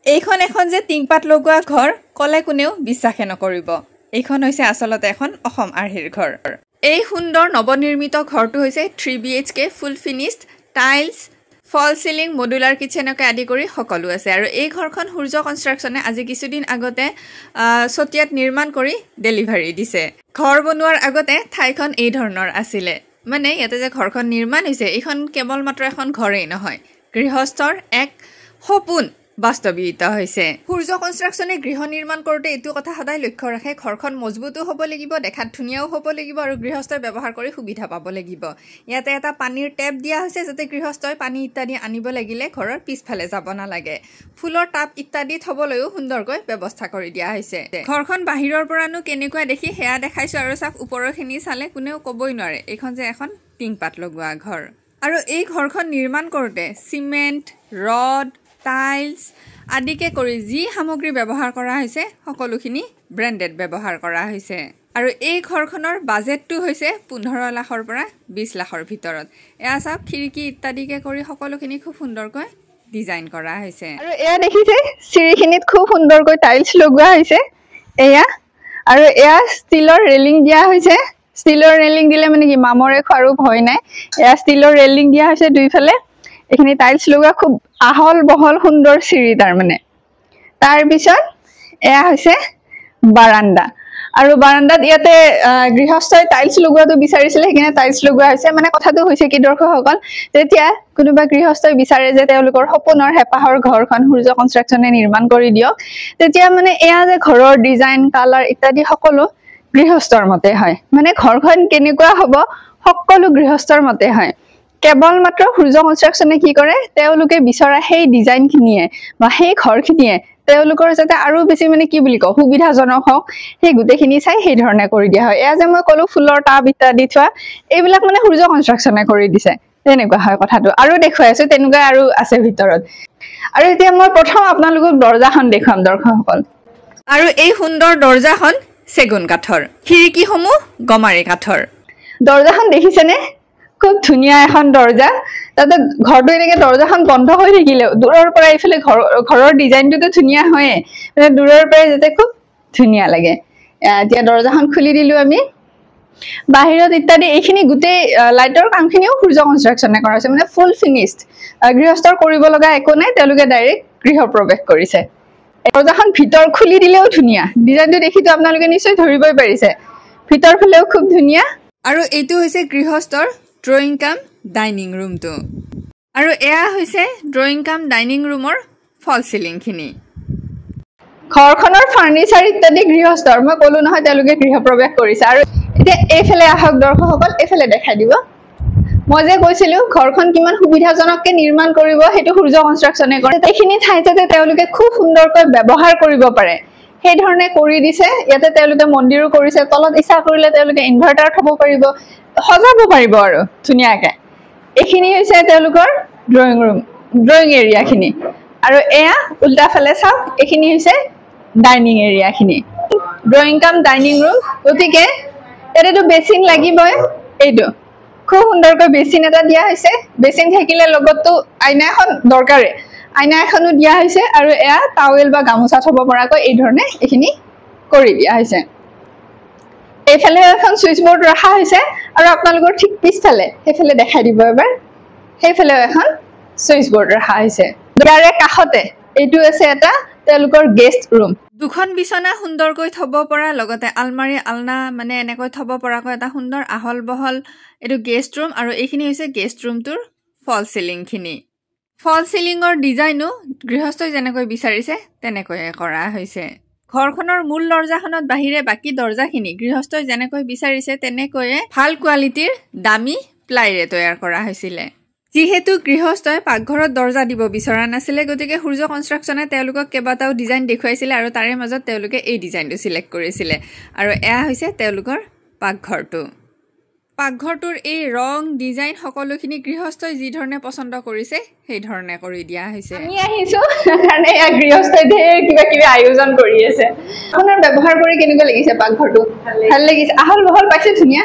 এইখন এখন যে টিংপাত লগোৱা ঘৰ কলে কোনেও বিশ্বাসে নকৰিব এইখন হৈছে আসলতে এখন অসম আৰ্হিৰ ঘৰ এই সুন্দৰ নৱনিৰ্মিত ঘৰটো হৈছে 3 BHK ফুল ফিনিশড টাইলছ ফল সিলিং মডুলাৰ কিচেনকে আদি কৰি সকলো আছে আৰু এই ঘৰখন সূৰ্য কনষ্ট্ৰাকচনে আজি কিছুদিন আগতে সতিয়াত নিৰ্মাণ কৰি ডেলিভাৰী দিছে ঘৰ বনোৱাৰ আগতে ঠাইখন এই ধৰণৰ আছিল মানে ইয়াতে যে ঘৰখন নিৰ্মাণ হৈছে এইখন কেৱল মাত্ৰ এখন ঘৰেই নহয় গৃহস্থৰ এক সপোন বাস্তৱিকতা হৈছে সূৰ্য কনষ্ট্ৰাকচনে গৃহ নিৰ্মাণ কৰোতে এটো কথা সদায় লক্ষ্য ৰাখে ঘৰখন মজবুতো হ'ব লাগিব দেখাত ধুনিয়াও হ'ব লাগিব আৰু গৃহস্থই ব্যৱহাৰ কৰি সুবিধা পাব লাগিব ইয়াতে এটা পানীৰ টেপ দিয়া হৈছে যাতে গৃহস্থই পানী ইত্যাদি আনিব লাগিলে ঘৰৰ পিছফালে যাব নালাগে ফুলৰ টাব ইত্যাদি থবলৈও সুন্দৰকৈ ব্যৱস্থা কৰি দিয়া হৈছে ঘৰখন বাহিৰৰ পৰানো কেনেকুৱা দেখি হেয়া দেখাইছো আৰু সাক ওপৰৰখিনি চালে কোনেও কবই নোৱাৰে এইখন যে এখন টিংপাত লগোৱা ঘৰ আৰু এই ঘৰখন নিৰ্মাণ কৰোতে সিমেন্ট ৰড টাইলছ আদিকে কৰি যি সামগ্ৰী ব্যৱহাৰ কৰা হৈছে সকলোখিনি ব্ৰ্যান্ডেড ব্যৱহাৰ কৰা হৈছে আৰু এই ঘৰখনৰ বাজেটটো হৈছে 15 লাখৰ পৰা 20 লাখৰ ভিতৰত এয়া সব খিৰিকী ইত্যাদিকে কৰি সকলোখিনি খুব সুন্দৰকৈ ডিজাইন কৰা হৈছে আৰু এয়া দেখিছে চিৰিখিনিত খুব সুন্দৰকৈ টাইলছ লগোৱা হৈছে এয়া আৰু এয়া ষ্টিলৰ ৰেলিং দিয়া হৈছে ষ্টিলৰ ৰেলিং দিলে মানে কি মামৰে খৰো ভয় নাই এয়া ষ্টিলৰ ৰেলিং দিয়া হৈছে দুইফালে এখিনি টাইলছ লগা খুব আহল বহল সুন্দৰ চিৰি তাৰ মানে তাৰ পিছত এয়া হৈছে বাৰান্দা আৰু বাৰান্দাত ইয়াতে গৃহস্থই টাইলছ লগোৱাটো বিচাৰিছিল হেকিনে টাইলছ লগোৱা হৈছে মানে কথাটো হৈছে কি দৰ্শকসকল যেতিয়া কোনোবা গৃহস্থই বিচাৰে যে তেওঁলোকৰ সপোনৰ হেপাহৰ ঘৰখন সূৰ্য কনষ্ট্ৰাকচনে নিৰ্মাণ কৰি দিয়ক তেতিয়া মানে এয়া যে ঘৰৰ ডিজাইন কালাৰ ইত্যাদি সকলো গৃহস্থৰ মতে হয় মানে ঘৰখন কেনেকুৱা হ'ব সকলো গৃহস্থৰ মতে হয় কেৱল মাত্ৰ সূৰ্য কনষ্ট্ৰাকচনে কি কৰে তেওঁলোকে বিচৰা সেই ডিজাইন খিনিয়ে বা সেই ঘৰ খিনিয়ে তেওঁলোকৰ যাতে আৰু বেছি মানে কি বুলি কও সুবিধাজনক হওক সেই গুটেখিনি চাই সেই ধৰণে কৰি দিয়া হয় এয়া যে মই কলো ফুলৰ টাব ইত্যাদি থোৱা এইবিলাক মানে সূৰ্য কনষ্ট্ৰাকচনে কৰি দিছে তেনেকুৱা হয় কথাটো আৰু দেখুৱাই আছে তেনেকুৱা আৰু আছে ভিতৰত আৰু এতিয়া মই প্ৰথম আপোনালোকক দৰজাখন দেখুৱাম দৰ্শকসকল আৰু এই সুন্দৰ দৰজাখন সেগুন কাঠৰ খিৰিকীসমূহ গমাৰি কাঠৰ দৰজাখন দেখিছেনে খুব ধুনিয়া এখন দৰজা তাতে ঘৰটো এনেকে দৰজাখন বন্ধ হৈ থাকিলে দূৰৰ পৰা ইফালে ঘৰৰ ডিজাইনটো তো ধুনিয়া হয় মানে দূৰৰ পৰা যেতে খুব ধুনিয়া লাগে এতিয়া দৰজাখন খুলি দিলো আমি বাহিৰত ইত্যাদি এইখিনি গুটে লাইটৰ কামখিনিও সূৰ্য কনষ্ট্ৰাকচনে কৰাছে মানে ফুল ফিনিশড গৃহস্থৰ কৰিব লগা একো নাই তেওঁলোকে ডাইৰেক্ট গৃহ প্ৰৱেশ কৰিছে দৰজাখন ভিতৰ খুলি দিলেও ধুনিয়া ডিজাইনটো দেখিতো আপোনালোকে নিশ্চয় ধৰিবই পাৰিছে ভিতৰ ফলেও খুব ধুনিয়া আৰু এইটো হৈছে গৃহস্থৰ ড্ৰয়িং কাম ডাইনিং ৰুমটো আৰু এয়া হৈছে ড্ৰয়িং কাম ডাইনিং ৰুমৰ ফল সিলিং খিনি ঘৰখনৰ ফাৰ্নিচাৰ ইত্যাদি গৃহস্থৰ মই কলো নহয় তেওঁলোকে গৃহ প্ৰৱেশ কৰিছে আৰু এতিয়া এইফালে আহক দৰ্শকসকল এইফালে দেখাই দিব মই যে কৈছিলো ঘৰখন কিমান সুবিধাজনককে নিৰ্মাণ কৰিব হেতু সূৰ্য কনষ্ট্ৰাকচনে কৰে এইখিনি ঠাইতে তেওঁলোকে খুব সুন্দৰকৈ ব্যৱহাৰ কৰিব পাৰে সেই ধৰণে কৰি দিছে ইয়াতে তেওঁলোকে মন্দিৰো কৰিছে তলত ইচ্ছা কৰিলে তেওঁলোকে ইনভাৰ্টাৰ থব পাৰিব সজাব পাৰিব আৰু ধুনিয়াকে এইখিনি হৈছে তেওঁলোকৰ ড্ৰয়িং ৰুম ড্ৰয়িং এৰিয়া খিনি আৰু এয়া উল্টা ফালে চাওক এইখিনি হৈছে ডাইনিং এৰিয়া খিনি ড্ৰয়িং কাম ডাইনিং ৰুম গতিকে এটাটো বেচিন লাগিবই এইটো খুব সুন্দৰকৈ বেচিন এটা দিয়া হৈছে বেচিন থাকিলে লগতো আইনা এখন দৰকাৰে আইনা এখনো দিয়া হৈছে আৰু এয়া টাৱেল বা গামোচা থব পৰাকৈ এই ধৰণে এইখিনি কৰি দিয়া হৈছে এইফালে এখন সুইচ বোৰ্ড ৰখা হৈছে আৰু আপোনালোকৰ ঠিক পিছফালে সেইফালে দেখাই দিব এবাৰ সেইফালে এখন সুইচ বোৰ্ড ৰখা হৈছে ইয়াৰে কাষতে এইটো আছে এটা তেওঁলোকৰ গেষ্ট ৰুম দুখন বিছনা সুন্দৰকৈ থব পৰা লগতে আলমাৰি আলনা মানে এনেকৈ থব পৰাকৈ এটা সুন্দৰ আহল বহল এটো গেষ্ট ৰুম আৰু এইখিনি হৈছে গেষ্ট ৰুমটোৰ ফল সিলিং খিনি ফল সিলিংৰ ডিজাইনো গৃহস্থই যেনেকৈ বিচাৰিছে তেনেকৈ কৰা হৈছে ঘৰখনৰ মূল দৰজাখনত বাহিৰে বাকি দৰজাখিনি গৃহস্থই যেনেকৈ বিচাৰিছে তেনেকৈ ভাল কোৱালিটিৰ দামী প্লাইৰে তৈয়াৰ কৰা হৈছিল যিহেতু গৃহস্থই পাকঘৰত দৰজা দিব বিচৰা নাছিলে গতিকে সূৰ্য কনষ্ট্ৰাকচনে তেওঁলোকক কেবাটাও ডিজাইন দেখুৱাইছিল আৰু তাৰে মাজত তেওঁলোকে এই ডিজাইনটো সিলেক্ট কৰিছিল আৰু এয়া হৈছে তেওঁলোকৰ পাকঘৰটোৰ এই ৰং ডিজাইন সকলোখিনি গৃহস্থই যি ধৰণে পছন্দ কৰিছে সেই ধৰণে কৰি দিয়া হৈছে আমি আহিছো কাৰণে ইয়া গৃহস্থই কিবা কিবি আয়োজন কৰি আছে আপোনাৰ ব্যৱহাৰ কৰি কেনেকুৱা লাগিছে পাকঘৰটো ভাল লাগিছে আহল বহল পাইছে ধুনিয়া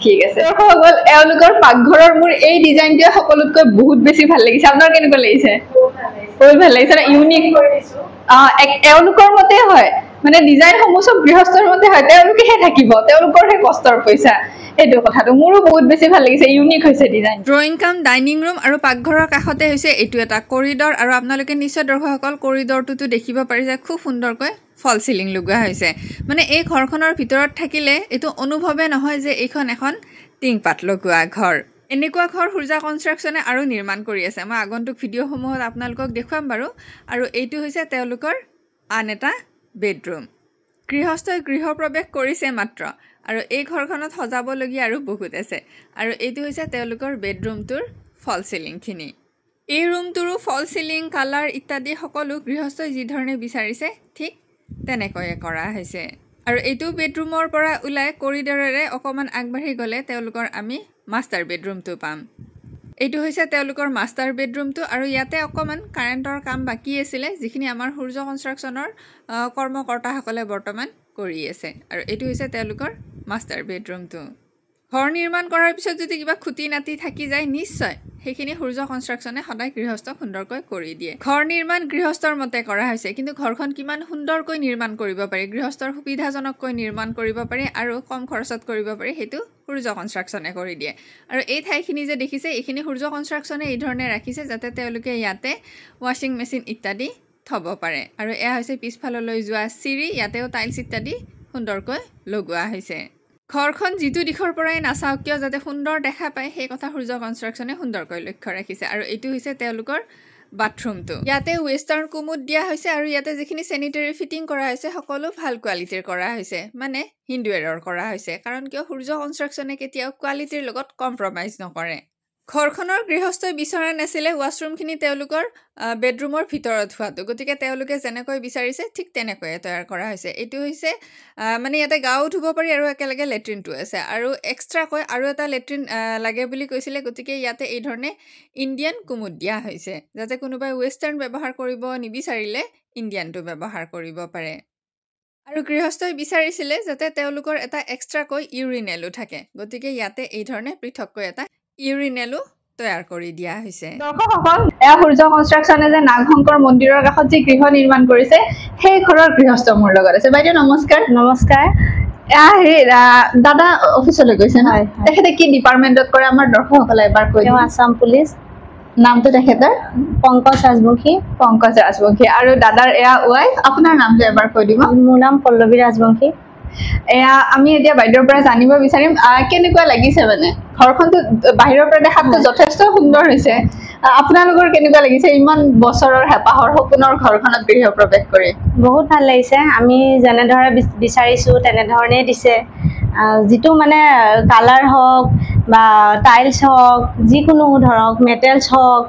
ঠিক আছে সকল এওঁলোকৰ পাকঘৰৰ মোৰ এই ডিজাইনটোৱে সকলোতকৈ বহুত বেছি ভাল লাগিছে আপোনাৰ কেনেকুৱা লাগিছে বহুত ভাল লাগিছে ইউনিক এওঁলোকৰ মতে হয় মানে ডিজাইন সমূহ সব গৃহস্থৰ মতে হয় তেওঁলোকেহে থাকিব তেওঁলোকৰহে কষ্টৰ পইচা এইটো কথাটো মোৰো বহুত বেছি ভাল লাগিছে ইউনিক হৈছে design drawing cum dining room আৰু পাকঘৰৰ কাষতে হৈছে এইটো এটা কৰিডৰ আৰু আপোনালোকে নিশ্চয় দৰ্শকসকল কৰিডৰটোতো দেখিব পাৰিছে খুব সুন্দৰকৈ ফল সিলিং লগোৱা হৈছে মানে এই ঘৰখনৰ ভিতৰত থাকিলে এইটো অনুভৱে নহয় যে এইখন এখন টিংপাত লগোৱা ঘৰ এনেকুৱা ঘৰ সূৰ্যা কনষ্ট্ৰাকচনে আৰু নিৰ্মাণ কৰি আছে মই আগন্তুক ভিডিঅ'সমূহত আপোনালোকক দেখুৱাম বাৰু আৰু এইটো হৈছে তেওঁলোকৰ আন এটা বেডৰুম গৃহস্থই গৃহপ্ৰৱেশ কৰিছে মাত্ৰ আৰু এই ঘৰখনত সজাবলগীয়া আৰু বহুত আছে আৰু এইটো হৈছে তেওঁলোকৰ বেডৰুমটোৰ ফল সিলিংখিনি এই ৰুমটোৰো ফল সিলিং কালাৰ ইত্যাদি সকলো গৃহস্থই যি ধৰণে বিচাৰিছে ঠিক তেনেকৈয়ে কৰা হৈছে আৰু এইটো বেডৰুমৰ পৰা ওলাই কৰিডৰেৰে অকমান আগবাঢ়ি গ'লে তেওঁলোকৰ আমি মাষ্টাৰ বেডৰুমটো পাম এইটো হৈছে তেওঁলোকৰ মাষ্টাৰ বেডৰুমটো আৰু ইয়াতে অকমান কাৰেণ্টৰ কাম বাকি আছিল যিখিনি আমাৰ সূৰ্য কনষ্ট্ৰাকচনৰ কৰ্মকৰ্তাসকলে বৰ্তমান কৰি আছে আৰু এইটো হৈছে তেওঁলোকৰ মাষ্টাৰ বেডৰুমটো ঘৰ নিৰ্মাণ কৰাৰ পিছত যদি কিবা খুটি নাতি থাকি যায় নিশ্চয় সেইখিনি সূৰ্য কনষ্ট্ৰাকচনে সদায় গৃহস্থক সুন্দৰকৈ কৰি দিয়ে ঘৰ নিৰ্মাণ গৃহস্থৰ মতে কৰা হৈছে কিন্তু ঘৰখন কিমান সুন্দৰকৈ নিৰ্মাণ কৰিব পাৰি গৃহস্থৰ সুবিধাজনককৈ নিৰ্মাণ কৰিব পাৰি আৰু কম খৰচত কৰিব পাৰি হেতু সূৰ্য কনষ্ট্ৰাকচনে কৰি দিয়ে আৰু এই ঠাইখিনি যে দেখিছে এইখিনি সূৰ্য কনষ্ট্ৰাকচনে এই ধৰণে ৰাখিছে যাতে তেওঁলোকে ইয়াতে ওয়াশিং মেচিন ইত্যাদি থব পাৰে আৰু এয়া হৈছে পিছফাললৈ যোৱা চিৰি ইয়াতেও টাইলছ ইত্যাদি সুন্দৰকৈ লগোৱা হৈছে ঘৰখন যিটো দিশৰ পৰাই নাচাওক কিয় যাতে সুন্দৰ দেখা পায় সেই কথা সূৰ্য কনষ্ট্ৰাকচনে সুন্দৰকৈ লক্ষ্য ৰাখিছে আৰু এইটো হৈছে তেওঁলোকৰ বাথৰুমটো ইয়াতে ৱেষ্টাৰ্ণ কুমুদ দিয়া হৈছে আৰু ইয়াতে যিখিনি স্যানিটাৰী ফিটিং কৰা হৈছে সকলো ভাল কোৱালিটিৰ কৰা হৈছে মানে হিন্দুৱেৰৰ কৰা হৈছে কাৰণ কিয় সূৰ্য কনষ্ট্ৰাকচনে কেতিয়াও কোৱালিটিৰ লগত কম্প্ৰমাইজ নকৰে ঘৰখনৰ গৃহস্থই বিচৰা নাছিলে ওয়াশৰুমখিনি তেওঁলোকৰ বেডৰুমৰ ভিতৰত হোৱাটো গতিকে তেওঁলোকে যেনেকৈ বিচাৰিছে ঠিক তেনেকৈয়ে তৈয়াৰ কৰা হৈছে এইটো হৈছে মানে ইয়াতে গাও ধুব পাৰি আৰু একেলগে লেট্ৰিনটো আছে আৰু এক্সট্ৰাকৈ আৰু এটা লেট্ৰিন লাগে বুলি কৈছিলে গতিকে ইয়াতে এই ধৰণে ইণ্ডিয়ান কুমুদ দিয়া হৈছে যাতে কোনোবাই ৱেষ্টাৰ্ণ ব্যৱহাৰ কৰিব নিবিচাৰিলে ইণ্ডিয়ানটো ব্যৱহাৰ কৰিব পাৰে আৰু গৃহস্থই বিচাৰিছিলে যাতে তেওঁলোকৰ এটা এক্সট্ৰাকৈ ইউৰিনেলো থাকে গতিকে ইয়াতে এই ধৰণে পৃথককৈ এটা ইউৰিনেলো তৈয়াৰ কৰি দিয়া হৈছে দৰ্শকসকল এয়া সূৰ্য কনষ্ট্ৰাকচনে যে নাগশংকৰ মন্দিৰৰ কাষত যি গৃহ নিৰ্মাণ কৰিছে সেই ঘৰৰ গৃহস্থ মোৰ লগত আছে বাইদেউ নমস্কাৰ নমস্কাৰ দাদা অফিচলৈ গৈছে নহয় তেখেতে কি ডিপাৰ্টমেণ্টত কৰে আমাৰ দৰ্শকসকলে এবাৰ কৈ দিওঁ আসাম পুলিচ নামটো তেখেতৰ পংকজ ৰাজবংশী আৰু দাদাৰ এয়া ৱাইফ আপোনাৰ নামটো এবাৰ কৈ দিব মোৰ নাম পল্লৱী ৰাজবংশী এয়া আমি এতিয়া বাইদেউৰ পৰা জানিব বিচাৰিম কেনেকুৱা লাগিছে মানে ঘৰখনটো বাহিৰৰ পৰা দেখাতটো যথেষ্ট সুন্দৰ হৈছে আপোনালোকৰ কেনেকুৱা লাগিছে ইমান বছৰৰ হেঁপাহৰ সপোনৰ ঘৰখনত গৃহপ্ৰৱেশ কৰি বহুত ভাল লাগিছে আমি যেনেদৰে বিচাৰিছোঁ তেনেধৰণেই দিছে যিটো মানে কালাৰ হওক বা টাইলছ হওক যিকোনো ধৰক মেটেলছ হওক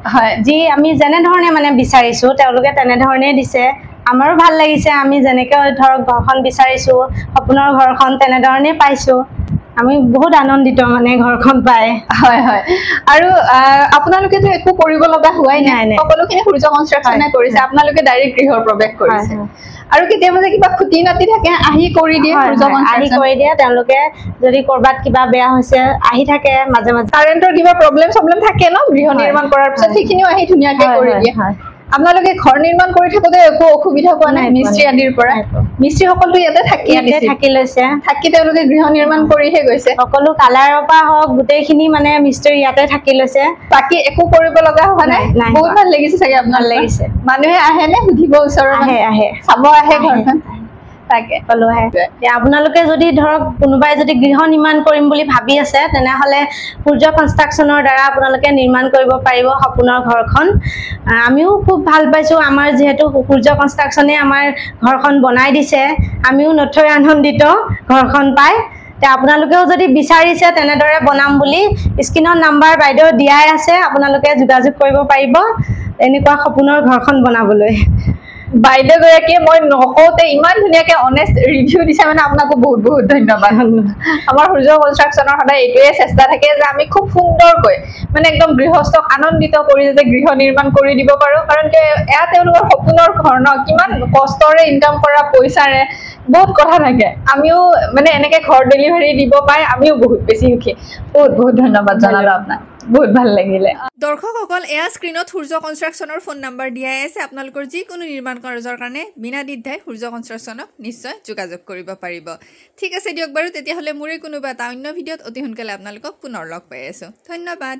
যি আমি যেনেধৰণে মানে বিচাৰিছোঁ তেওঁলোকে তেনেধৰণেই দিছে আমাৰো ভাল লাগিছে আমি যেনেকৈ ধৰক ঘৰখন বিচাৰিছোঁ সপোনৰ ঘৰখন তেনেধৰণেই পাইছোঁ আমি বহুত আনন্দিত মানে ঘৰখন পাই হয় হয় আৰু আপোনালোকেতো একো কৰিব লগা হোৱাই নাই সকলোখিনি সূৰ্য কনষ্ট্ৰাকচনে কৰিছে আপোনালোকে ডাইৰেক্ট গৃহৰ প্ৰৱেশ কৰিছে আৰু কেতিয়াবা যে কিবা খুটি নাতি থাকে আহি কৰি দিয়ে সূৰ্য আহি কৰি দিয়ে তেওঁলোকে যদি কৰবাত কিবা বেয়া হৈছে আহি থাকে মাজে মাজে কাৰেণ্টৰ কিবা প্ৰব্লেম থাকে ন গৃহ নিৰ্মাণ কৰাৰ পিছত সেইখিনিও আহি ধুনীয়াকৈ কৰি দিয়ে আপোনালোকে ঘৰ নিৰ্মাণ কৰি থাকোতে একো অসুবিধা পোৱা নাই মিস্ত্ৰী আদিৰ পৰা মিস্ত্ৰী সকলো ইয়াতে থাকি লৈছে থাকি তেওঁলোকে গৃহ নিৰ্মাণ কৰিহে গৈছে সকলো কালাৰৰ পৰা হওক গোটেইখিনি মানে মিস্ত্ৰী ইয়াতে থাকি লৈছে বাকি একো কৰিব লগা হোৱা নাই বহুত ভাল লাগিছে চাগে আপোনাৰ লাগিছে মানুহে আহে নে সুধিব ওচৰৰ আহে চাব আহে ঘৰখন তাকে সকলো আহে আপোনালোকে যদি ধৰক কোনোবাই যদি গৃহ নিৰ্মাণ কৰিম বুলি ভাবি আছে তেনেহ'লে সূৰ্য কনষ্ট্ৰাকচনৰ দ্বাৰা আপোনালোকে নিৰ্মাণ কৰিব পাৰিব সপোনৰ ঘৰখন আমিও খুব ভাল পাইছোঁ আমাৰ যিহেতু সূৰ্য কনষ্ট্ৰাকচনে আমাৰ ঘৰখন বনাই দিছে আমিও নথৈ আনন্দিত ঘৰখন পাই আপোনালোকেও যদি বিচাৰিছে তেনেদৰে বনাম বুলি স্ক্ৰীনত নাম্বাৰ বাইদেউ দিয়াই আছে আপোনালোকে যোগাযোগ কৰিব পাৰিব এনেকুৱা সপোনৰ ঘৰখন বনাবলৈ বাইদেউগৰাকীয়ে মই নকওঁতে ইমান ধুনীয়াকে অনেষ্ট ৰিভিউ দিছে মানে আপোনাকো বহুত বহুত ধন্যবাদ আমাৰ সূৰ্য কনষ্ট্ৰাকশ্যনৰ সদায় এইটোৱে চেষ্টা থাকে যে আমি খুব সুন্দৰকৈ মানে একদম গৃহস্থক আনন্দিত কৰি যাতে গৃহ নিৰ্মাণ কৰি দিব পাৰোঁ কাৰণ এয়া তেওঁলোকৰ সপোনৰ ঘৰ ন কিমান কষ্টৰে ইনকাম কৰা পইচাৰে বহুত কথা থাকে আমিও মানে এনেকে ঘৰ ডেলিভাৰী দিব পাই আমিও বহুত বেছি সুখী বহুত বহুত ধন্যবাদ জনালো আপোনাক বহুত ভাল লাগিলে দৰ্শকসকল এয়া স্ক্ৰীনত সূৰ্য কনষ্ট্ৰাকশ্যনৰ ফোন নম্বৰ দিয়াই আছে আপোনালোকৰ যিকোনো নিৰ্মাণ কাৰ্যৰ কাৰণে বিনা দ্বিধাই সূৰ্য কনষ্ট্ৰাকশ্যনক নিশ্চয় যোগাযোগ কৰিব পাৰিব ঠিক আছে দিয়ক বাৰু তেতিয়াহ'লে মোৰে কোনোবা এটা অন্য ভিডিঅ'ত অতি সোনকালে আপোনালোকক পুনৰ লগ পাই আছোঁ ধন্যবাদ